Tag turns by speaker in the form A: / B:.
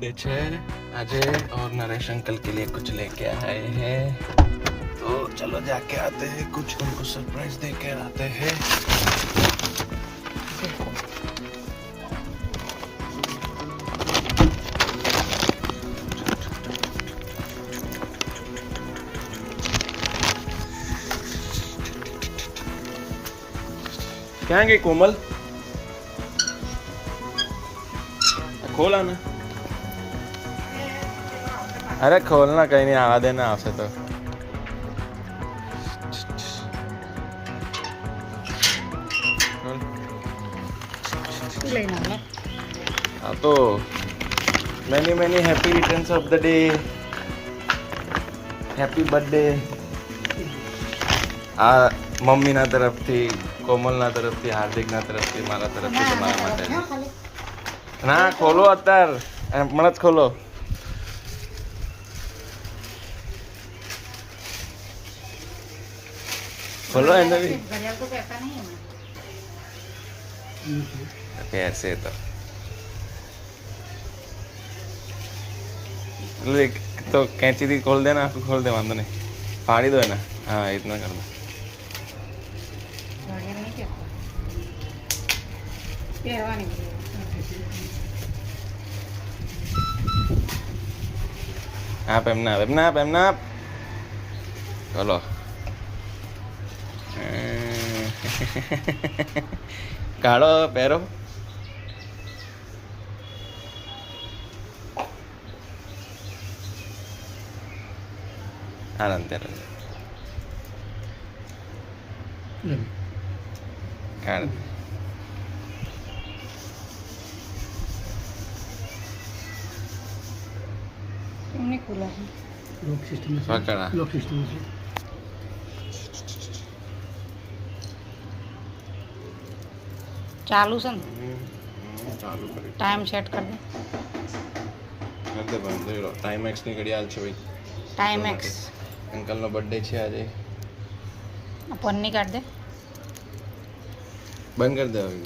A: Birthday छे आज और नरेश अंकल के लिए कुछ लेके आए हैं, तो चलो जाके आते हैं, कुछ उनको सरप्राइज दे के आते हैं। क्या गई कोमल, खोला ना, अरे खोलना, कहीं नहीं आवा देना आपसे तो। हाँ तो many many happy returns of the day, happy birthday. आ मम्मी ना तरफ थी, कोमल ना तरफ थी, हार्दिक ना तरफ थी, मारा तरफ थी, तुम्हारा माटे ना। खोलो अत्यार मत खोलो। खोलो है ना भी पैसे तो कैंची थी खोल देना, आपको खोल दे, वांदो नहीं, फाड़ी दो है ना। हाँ इतना कर दो। आप एमना चलो। काढ़ो पैरो आराम तेरा काढ़
B: नहीं खुला है,
C: लॉक सिस्टम में
A: पकड़ा,
C: लॉक सिस्टम में
B: चालू से
A: चालू कर
B: टाइम सेट कर दे।
A: दे बंद दे टाइम एक्स ની ઘડિયાળ છે ભાઈ,
B: टाइम एक्स
A: અંકલ નો બર્થડે છે આજે,
B: पन्नी काट दे।
A: બંધ કરી દે હવે।